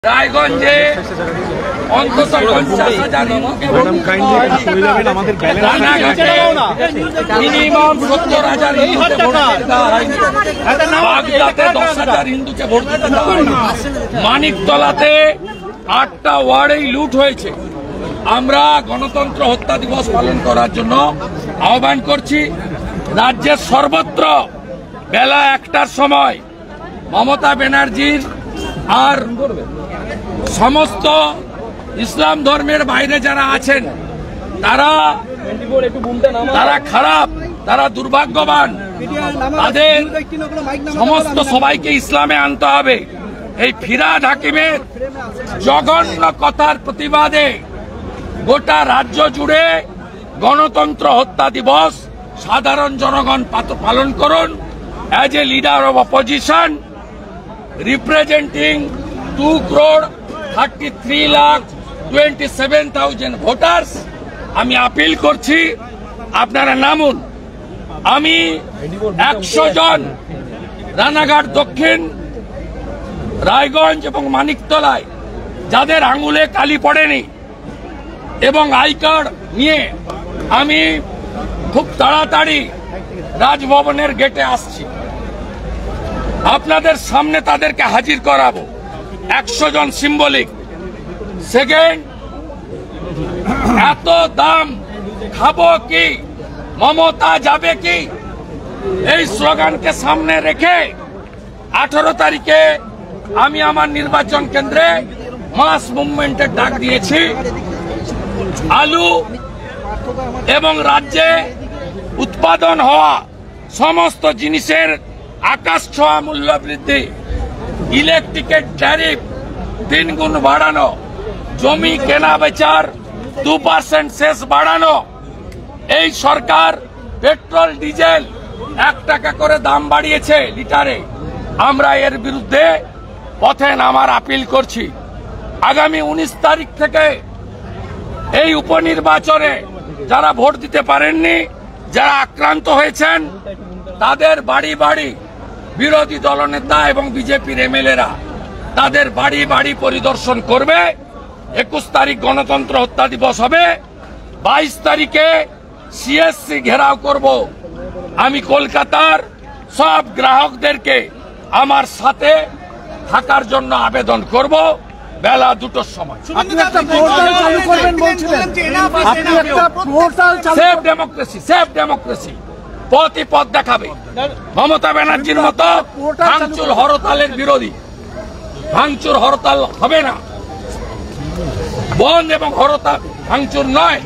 রায়গঞ্জে অন্তত 50,000 মিনিমাম 70,000 বাগদাতে 10,000 হিন্দুকে ভোট দিতে দেওয়া হয়নি। মানিকতলাতে 8টা ওয়ার্ডেই লুট হয়েছে। আমরা গণতন্ত্র হত্যা দিবস পালন করার জন্য আহ্বান করছি। রাজ্যের সর্বত্র বেলা 1টার সময় মমতা ব্যানার্জির আর সমস্ত ইসলাম ধর্মের বাইরে যারা আছেন তারা খারাপ, তারা দুর্ভাগ্যবান। তাদের সমস্ত সবাইকে ইসলামে আনতে হবে। এই ফিরহাদ হাকিমের জঘন্য কথার প্রতিবাদে গোটা রাজ্য জুড়ে গণতন্ত্র হত্যা দিবস সাধারণ জনগণ পালন করুন। As a leader of opposition representing 2,33,27,000 voters, আমি আপিল করছি আপনারা নামুন। আমি 100 জন রানাঘাট দক্ষিণ, রায়গঞ্জ এবং মানিকতলায় যাদের আঙুলে কালি পড়েনি এবং আই কার্ড নিয়ে আমি খুব তাড়াতাড়ি রাজভবনের গেটে আসছি। আপনাদের সামনে তাদেরকে হাজির করাবো। 100 জন সিম্বলিক। সেকেন্ড, এত দাম খাবো কি, মমতা যাবে কি, এই স্লোগানকে সামনে রেখে 18 তারিখে আমি আমার নির্বাচন কেন্দ্রে মাস মুভমেন্টের ডাক দিয়েছি। আলু এবং রাজ্যে উৎপাদন হওয়া সমস্ত জিনিসের আকাশ ছোঁয়া মূল্য বৃদ্ধি, ইলেকট্রিকের ট্যারিফ 3 গুণ বাড়ানো, জমি কেনা বেচার 2% সেস বাড়ানো, এই সরকার পেট্রোল ডিজেল 1 টাকা করে দাম বাড়িয়েছে লিটারে। আমরা এর বিরুদ্ধে পথে নামার আপিল করছি। আগামী 19 তারিখ থেকে এই উপনির্বাচনে যারা ভোট দিতে পারেননি, যারা আক্রান্ত হয়েছেন, তাদের বাড়ি বাড়ি বিরোধী দলনেতা এবং বিজেপির এমএলএরা তাদের বাড়ি বাড়ি পরিদর্শন করবে। 21 তারিখ গণতন্ত্র হত্যা দিবস হবে। 22 তারিখে সিএসসি ঘেরাও করব। আমি কলকাতার সব গ্রাহকদেরকে আমার সাথে থাকার জন্য আবেদন করব বেলা 2টোর সময়। সেফ ডেমোক্রেসি, সেফ ডেমোক্রেসি পথই পথ দেখাবে। মমতা ব্যানার্জির মতো ভাঙচুর হরতালের বিরোধী। ভাঙচুর হরতাল হবে না, বন্ধ এবং হরতাল ভাঙচুর নয়,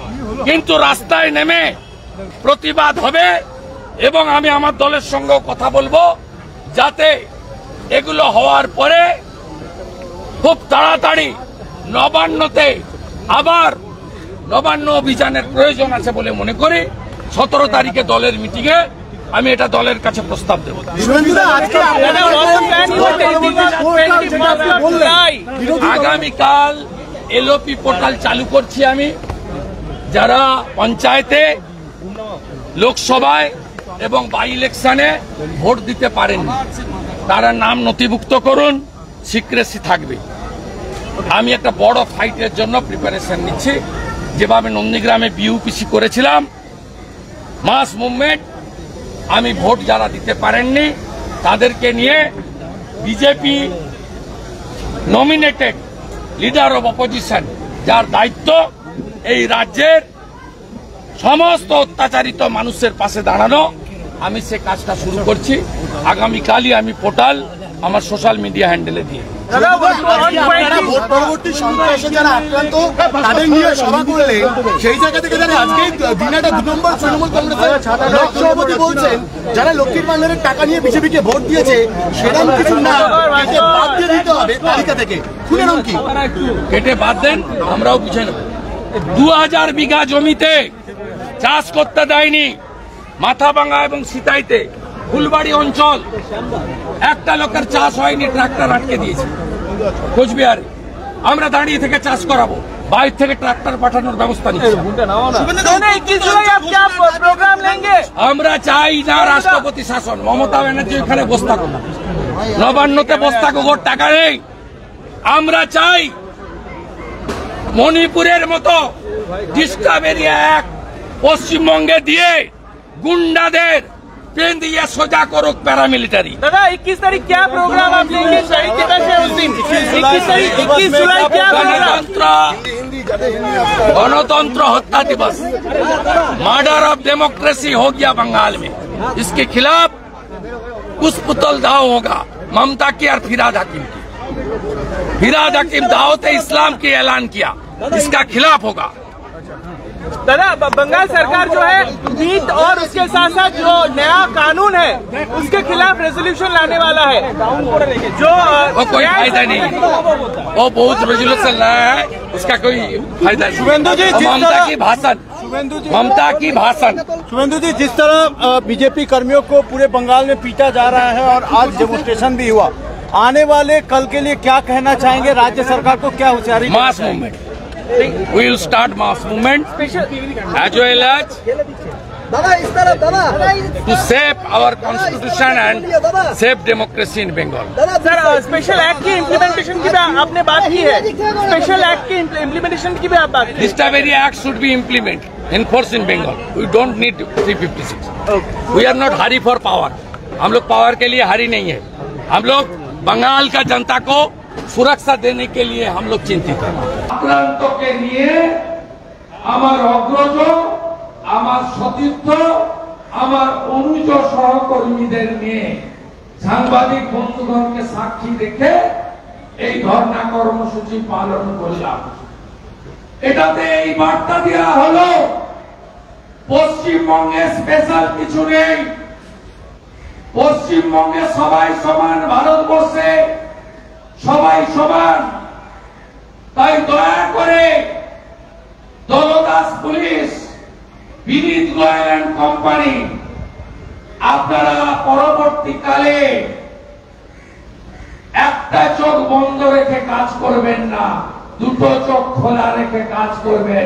কিন্তু রাস্তায় নেমে প্রতিবাদ হবে। এবং আমি আমার দলের সঙ্গেও কথা বলবো যাতে এগুলো হওয়ার পরে খুব তাড়াতাড়ি নবান্নতে আবার নবান্ন অভিযানের প্রয়োজন আছে বলে মনে করি। 17 তারিখে দলের মিটিংয়ে আমি এটা দলের কাছে প্রস্তাব দেব। আগামীকাল এলওপি পোর্টাল চালু করছি আমি। যারা পঞ্চায়েতে, লোকসভায় এবং বাই ইলেকশনে ভোট দিতে পারেননি তারা নাম নথিভুক্ত করুন, সিক্রেসি থাকবে। আমি একটা বড় ফাইটের জন্য প্রিপারেশন নিচ্ছি। যেভাবে নন্দীগ্রামে বিউপিসি করেছিলাম, মাস মুভমেন্ট, আমি ভোট যারা দিতে পারেননি তাদেরকে নিয়ে BJP nominated leader of opposition, যার দায়িত্ব এই রাজ্যের সমস্ত অত্যাচারিত মানুষের পাশে দাঁড়ানো, আমি সে কাজটা শুরু করছি। আগামীকালই আমি পোর্টাল আমার সোশ্যাল মিডিয়া হ্যান্ডেলে দিয়ে পরবর্তী সন্ত্রাসে যারা আক্রান্ত তাদের নিয়ে সভা করলে সেই জায়গা থেকে যারা আজকে দিনাটা 2 নম্বর তৃণমূল কংগ্রেসের সভাপতি বলছেন যারা লক্ষ্মীর ভান্ডারের টাকা নিয়ে বিজেপিকে ভোট দিয়েছে সেরকম কিছু না, বাদ দিয়ে দিতে হবে তালিকা থেকে। শুনে নাম কি কেটে বাদ দেন, আমরাও বুঝে নেব। 2000 বিঘা জমিতে চাষ করতে দেয়নি মাথাভাঙা এবং সিতাইতে। ফুলবাড়ি অঞ্চল একটা লোকের চাষ হয়নি, ট্রাক্টর আটকে দিয়েছে। কোচবিহারে আমরা দাঁড়িয়ে থেকে চাষ করাবো, বাইরে থেকে ট্রাক্টর পাঠানোর ব্যবস্থা নিচ্ছি। আমরা চাই না রাষ্ট্রপতি শাসন। মমতা ব্যানার্জি ওখানে বসে থাকুন, নবান্নতে বসে থাকুক, ওর টাকা নেই। আমরা চাই মণিপুরের মতো ডিস্টার্বেরিয়া অ্যাক্ট পশ্চিমবঙ্গে দিয়ে গুন্ডাদের पेन दिया सोजा करो पैरामिलिटरी। दादा 21 तारीख क्या प्रोग्राम आप लेंगे शहीद दिवस है उस दिन? 21 जुलाई क्या गणतंत्र हत्या दिवस, मर्डर ऑफ डेमोक्रेसी हो गया बंगाल में। इसके खिलाफ पुष्पतल दाव होगा ममता की और फिराद हकीम की। फिराद हकीम दावत इस्लाम की ऐलान किया, इसका खिलाफ होगा। दादा बंगाल सरकार जो है नीट और उसके साथ साथ जो नया कानून है उसके खिलाफ रेजोल्यूशन लाने वाला है, जो वो कोई फायदा नहीं, वो बहुत रेजोल्यूशन लाया है, उसका कोई फायदा नहीं। ममता की भाषण शुभेंदु जी, जिस तरह बीजेपी कर्मियों को पूरे बंगाल में पीटा जा रहा है और आज डेमोन्स्ट्रेशन भी हुआ, आने वाले कल के लिए क्या कहना चाहेंगे? राज्य सरकार को क्या होशियारी? Mass movement, we will start mass movement as well as to save our constitution and save democracy in Bengal. Sir special act की इम्प्लीमेंटेशन की भी आपने बात की है, स्पेशल एक्ट की इम्प्लीमेंटेशन की भी आप बात की। Discovery Act should be implemented, enforced in Bengal. We don't need 356. We are not hurry for power. हम लोग पावर के लिए हरी नहीं है, हम लोग बंगाल का जनता को সুরক্ষা দেনে কে লিয়ে हम लोग চিন্তিত। আক্রান্তকে নিয়ে আমার অগ্রজ, আমার সতীর্থ, আমার অনুজ সহকর্মীদের নিয়ে সাংবাদিক বন্ধুগণকে সাক্ষী রেখে এই ধর্ণা কর্মসূচি পালন করলাম। এটাতে এই বার্তা দেওয়া হলো পশ্চিমবঙ্গে স্পেশাল কিছু নেই, পশ্চিমবঙ্গে সবাই সমান, ভারতবর্ষে সবাই সমান। তাই দয়া করে দলদাস police, Vineet Goel and company, আপনারা পরবর্তীকালে একটা চোখ বন্ধ রেখে কাজ করবেন না, দুটো চোখ খোলা রেখে কাজ করবেন,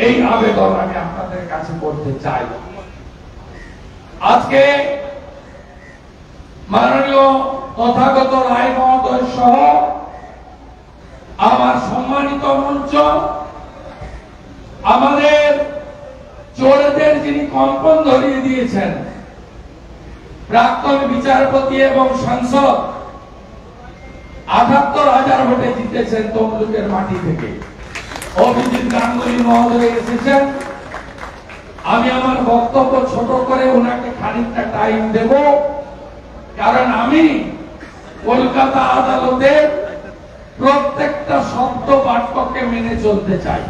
এই আবেদন আমি আপনাদের কাছে করতে চাই। আজকে মাননীয় তথাগত রায় মহোদয় সহ আমার সম্মানিত মঞ্চ, আমাদের চোরদের যিনি কম্পন ধরিয়ে দিয়েছেন, প্রাক্তন বিচারপতি এবং সাংসদ, ৭৮,০০০ ভোটে জিতেছেন তমলুকের মাটি থেকে, অভিজিৎ গাঙ্গুলি মহোদয় এসেছেন। আমি আমার বক্তব্য ছোট করে ওনাকে খানিকটা টাইম দেব, কারণ আমি কলকাতা আদালতের প্রত্যেকটা শব্দ বাক্যকে মেনে চলতে চাই,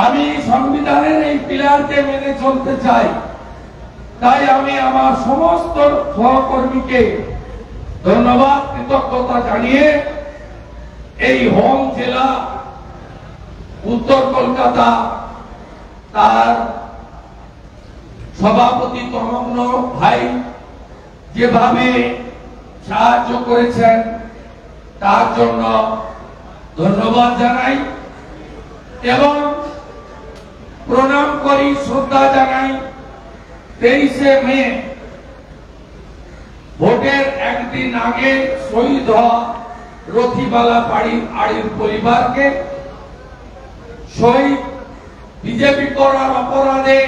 আমি সংবিধানের এই পিলারকে মেনে চলতে চাই। তাই আমি আমার সমস্ত সহকর্মীকে ধন্যবাদ, কৃতজ্ঞতা জানিয়ে এই হোম জেলা উত্তর কলকাতা তার সভাপতি তমগ্ন ভাই যেভাবে সাহায্য করেছেন তার জন্য ধন্যবাদ জানাই এবং প্রণাম করি, শ্রদ্ধা জানাই। 23শে মে ভোটের একদিন আগে শহীদ হওয়া রথিবালা আড়ির পরিবারকে, শহীদ বিজেপি করার অপরাধে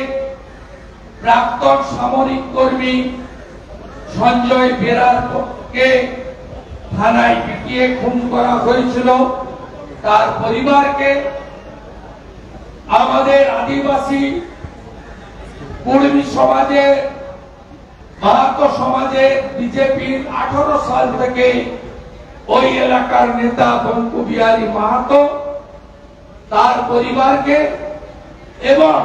প্রাক্তন সামরিক কর্মী সঞ্জয় বেরারকে থানায় পিটিয়ে খুন করা হয়েছিল, তার পরিবারকে, আমাদের আদিবাসী কুর্মী সমাজে, মাহাতো সমাজে বিজেপির 18 সাল থেকে ওই এলাকার নেতা বঙ্কু বিহারী মাহাতো, তার পরিবারকে এবং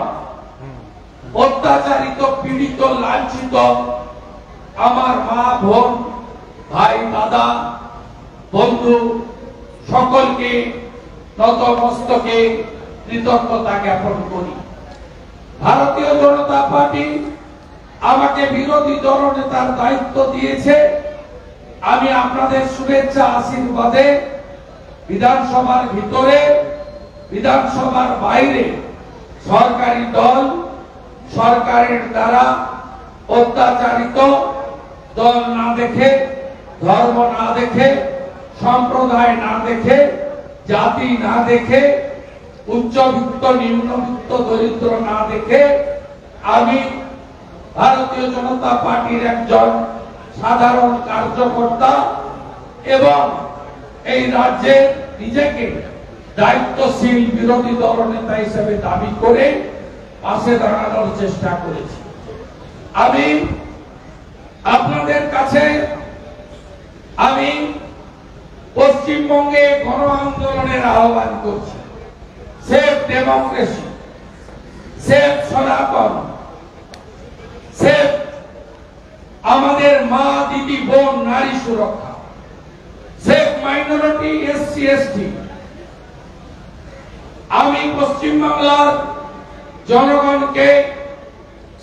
অত্যাচারিত, পীড়িত, লাঞ্ছিত আমার মা, বোন, ভাই, দাদা, বন্ধু সকলকে নতমস্তকে কৃতজ্ঞতা জ্ঞাপন করি। ভারতীয় জনতা পার্টি আমাকে বিরোধী দলনেতার দায়িত্ব দিয়েছে, আমি আপনাদের শুভেচ্ছা আশীর্বাদে বিধানসভার ভিতরে, বিধানসভার বাইরে সরকারি দল, সরকারের দ্বারা অত্যাচারিত দল না দেখে, ধর্ম না দেখে সম্প্রদায় না দেখে, জাতি না দেখে, উচ্চবিত্ত নিম্নবিত্ত দরিদ্র না দেখে আমি ভারতীয় জনতা পার্টির একজন সাধারণ কার্যকর্তা এবং এই রাজ্যে নিজেকে দায়িত্বশীল বিরোধী দলনেতা হিসেবে দাবি করে পাশে দাঁড়ানোর চেষ্টা করেছি। আমি আপনাদের কাছে আমি পশ্চিমবঙ্গে গণ আন্দোলনের আহ্বান করছি। সেফ ডেমোক্রেসি, সেফ সনাতন, সেফ আমাদের মা দিদি বোন নারী সুরক্ষা, সেফ মাইনরিটি এসসি এসটি। আমি পশ্চিমবাংলার জনগণকে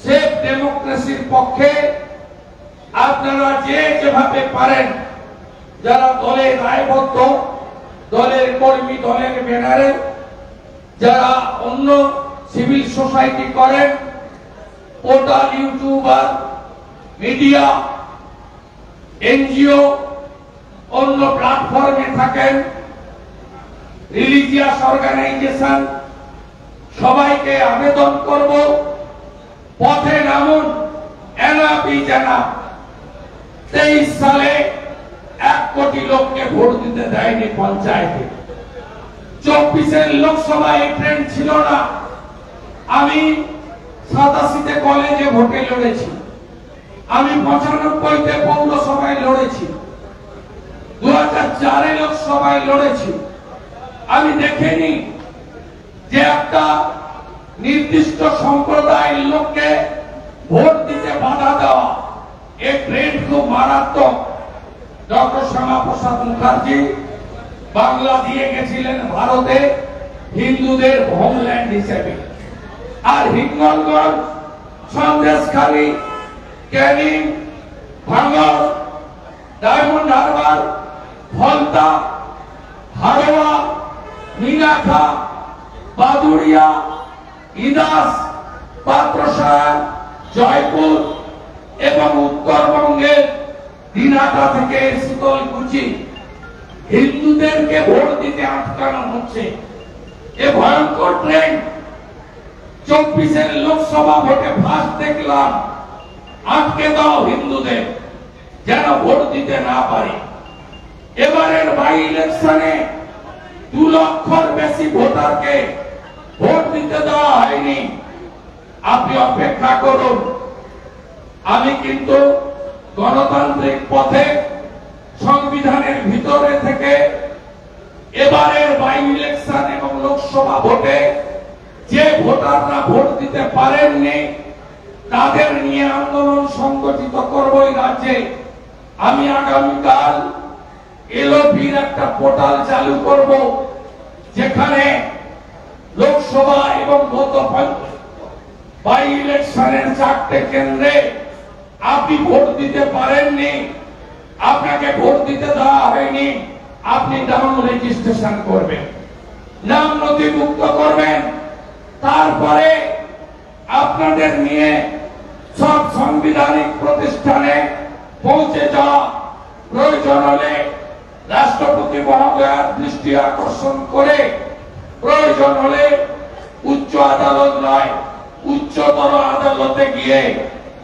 সেফ ডেমোক্রেসির পক্ষে আপনারা যেভাবে পারেন, যারা দলে দায়বদ্ধ, দলের কর্মী, দলের ব্যানারে, যারা অন্য সিভিল সোসাইটি করেন, পোর্টাল, ইউটিউবার, মিডিয়া, এনজিও, অন্য প্ল্যাটফর্মে থাকেন, রিলিজিয়াস অর্গানাইজেশন, সবাইকে আবেদন করব, পথে নামুন। এনাফি জানাব 23 সালে 1 কোটি লোককে ভোট দিতে দেয়নি পঞ্চায়েতে। 24-এর লোকসভায় ট্রেন্ড ছিল না। আমি 87-তে কলেজে ভোটে লড়েছি, আমি 95-তে পৌরসভায় লড়েছি, 2004-এ লোকসভায় লড়েছি। আমি দেখিনি যে একটা নির্দিষ্ট সম্প্রদায়ের লোককে ভোট দিতে বাধা দেওয়া, এই ট্রেন্ড খুব মারাত্মক। ডক্টর শ্যামাপ্রসাদ মুখার্জি বাংলা দিয়ে গেছিলেন ভারতে হিন্দুদের হোমল্যান্ড হিসেবে, আর হিঙ্গলগঞ্জ, সন্দেশখালী, ক্যানিং, ভাঙড়, ডায়মন্ড হারবার, ফলতা, হারোয়া, মিনাখা, বাদুড়িয়া, ইদাস, পাত্রসারা, জয়পুর এবং উত্তরবঙ্গের দিনাটা থেকে শীতলকুচি হিন্দুদেরকে ভোট দিতে আটকানো হচ্ছে। এ ভয়ঙ্কর ট্রেন্ড। 24-এর লোকসভা ভোটে ফার্স্ট দেখলাম আটকে দাও হিন্দুদের, যেন ভোট দিতে না পারে। এবারের বাই ইলেকশনে 2 লক্ষর বেশি ভোটারকে ভোট দিতে দেওয়া হয়নি। আপনি অপেক্ষা করুন। আমি কিন্তু গণতান্ত্রিক পথে সংবিধানের ভিতরে থেকে এবারের বাই ইলেকশন এবং লোকসভা ভোটে যে ভোটাররা ভোট দিতে পারেননি তাদের নিয়ে আন্দোলন সংগঠিত করব এই রাজ্যে। আমি আগামীকাল এলওপির একটা পোর্টাল চালু করব, যেখানে লোকসভা এবং গত বাই ইলেকশনের 4টে কেন্দ্রে আপনি ভোট দিতে পারেননি, আপনাকে ভোট দিতে দেওয়া হয়নি, আপনি নাম রেজিস্ট্রেশন করবেন, নাম নথিভুক্ত করবেন। তারপরে আপনাদের নিয়ে সব সাংবিধানিক প্রতিষ্ঠানে পৌঁছে যাওয়া, প্রয়োজন হলে রাষ্ট্রপতি মহোদয়ের দৃষ্টি আকর্ষণ করে, প্রয়োজন হলে উচ্চ আদালত নয় উচ্চতর আদালতে গিয়ে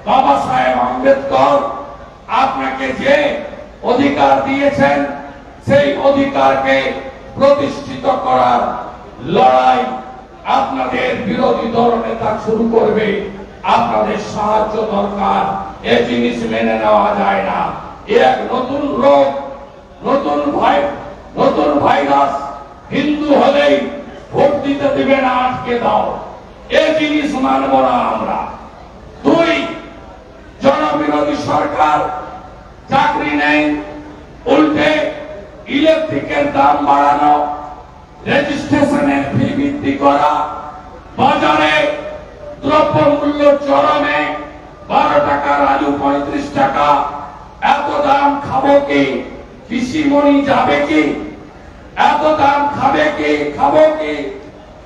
বাবা সাহেব আম্বেদকর আপনাকে যে অধিকার দিয়েছেন সেই অধিকারকে প্রতিষ্ঠিত করার লড়াই আপনাদের বিরোধী দলনেতা শুরু করবে। আপনাদের সাহায্য দরকার। এই জিনিস মেনে নেওয়া যায় না। এক নতুন রোগ, নতুন ভাইরাস। হিন্দু হলেই ভোট দিতে দিবে না, আটকে দাও, এই জিনিস মানব না আমরা। 2, জনবিরোধী সরকার, চাকরি নেই, উল্টে ইলেকট্রিকের দাম বাড়ানো, রেজিস্ট্রেশনের ফি বৃদ্ধি করা, বাজারে দ্রব্যমূল্য চরমে, 12 টাকার আলু 35 টাকা। এত দাম খাবো কি? পিসিমণি যাবে কি? এত দাম খাবে কি? খাবো কি?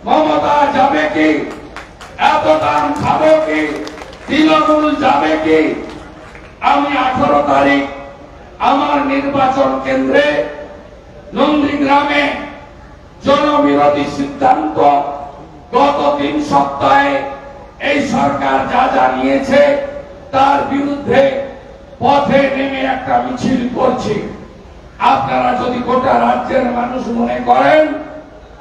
মমতা যাবে কি? এত দাম খাবো কি? তৃণমূল যাবে কি? আমি 18 তারিখ আমার নির্বাচন কেন্দ্রে নন্দীগ্রামে জনবিরোধী সিদ্ধান্ত গত 3 সপ্তাহে এই সরকার যা যা নিয়েছে তার বিরুদ্ধে পথে নেমে একটা মিছিল করছে। আপনারা যদি গোটা রাজ্যের মানুষ মনে করেন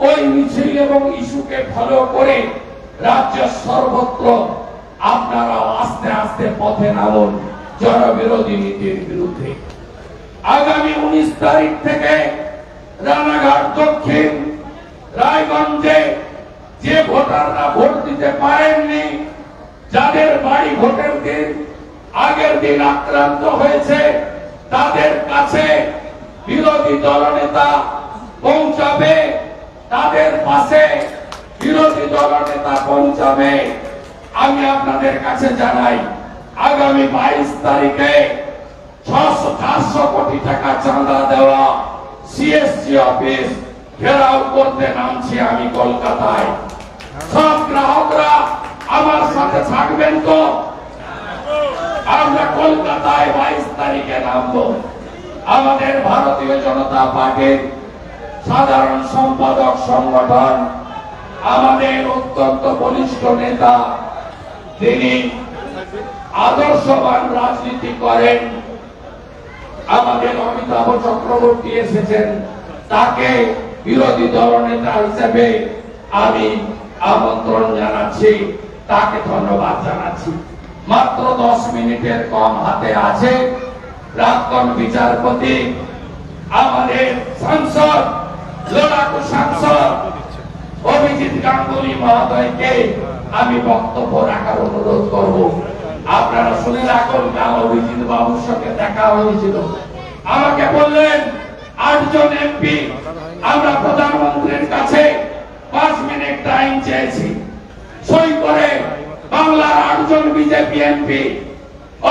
ওই মিছিল এবং ইস্যুকে ফলো করে রাজ্যের সর্বত্র আপনারা আস্তে আস্তে পথে নামুন জনবিরোধী নীতির বিরুদ্ধে। আগামী 19 তারিখ থেকে রানাঘাট দক্ষিণ রায়গঞ্জে যে ভোটাররা ভোট দিতে পারেননি, যাদের বাড়ি ভোটের দিন আগের দিন আক্রান্ত হয়েছে, তাদের কাছে বিরোধী দলনেতা পৌঁছাবে, তাদের পাশে বিরোধী দলনেতা পৌঁছাবে। আমি আপনাদের কাছে জানাই আগামী 22 তারিখে 600-400 কোটি টাকা চাঁদা দেওয়া সিএসসি অফিস ঘেরাও করতে নামছি আমি কলকাতায়। সব গ্রাহকরা আমার সাথে থাকবেন তো? আমরা কলকাতায় 22 তারিখে নামবো। আমাদের ভারতীয় জনতা পার্টির সাধারণ সম্পাদক সংগঠন, আমাদের অত্যন্ত বলিষ্ঠ নেতা, তিনি আদর্শবান রাজনীতি করেন, আমাদের অমিতাভ চক্রবর্তী এসেছেন, তাকে বিরোধী দলনেতা হিসেবে আমি আমন্ত্রণ জানাচ্ছি, তাকে ধন্যবাদ জানাচ্ছি। মাত্র 10 মিনিটের কম হাতে আছে। প্রাক্তন বিচারপতি, আমাদের সাংসদ, লড়াকু সাংসদ অভিজিৎ গাঙ্গুলি মহোদয়কে আমি বক্তব্য রাখার অনুরোধ করব। আপনারা শুনে রাখুন, কাল অভিজিৎ বাবুর সঙ্গে দেখা হয়েছিল, আমাকে বললেন 8 জন এমপি আমরা প্রধানমন্ত্রীর কাছে 5 মিনিট টাইম চেয়েছি, সই করে বাংলার 8 জন বিজেপি এমপি।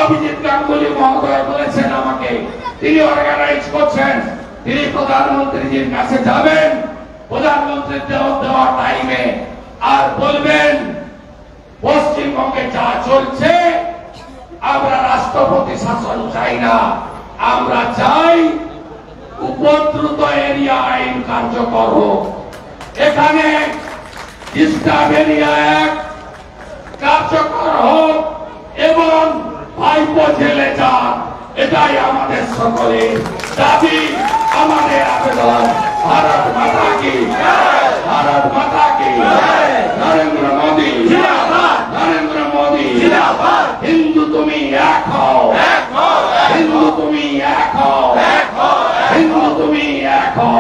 অভিজিৎ গাঙ্গুলি মহোদয় বলেছেন আমাকে, তিনি অর্গানাইজ করছেন, তিনি প্রধানমন্ত্রীজির কাছে যাবেন, প্রধানমন্ত্রীর দেওয়া টাইমে আর বলবেন পশ্চিমবঙ্গে যা চলছে আমরা রাষ্ট্রপতি শাসন চাই না, আমরা চাই উপদ্রুত এরিয়া আইন কার্যকর হোক, এখানে ডিস্টার্ব এরিয়া অ্যাক্ট কার্যকর হোক এবং ভাইপো জেলে যান, এটাই আমাদের সকলের দাবি, আমাদের আবেদন। ভারত মাতা কি জয়, ভারত মাতা কি জয়, নরেন্দ্র মোদী জিন্দাবাদ, নরেন্দ্র মোদী জিন্দাবাদ। হিন্দু তুমি এক হও, হিন্দু তুমি এক হও, হিন্দু তুমি এক হও।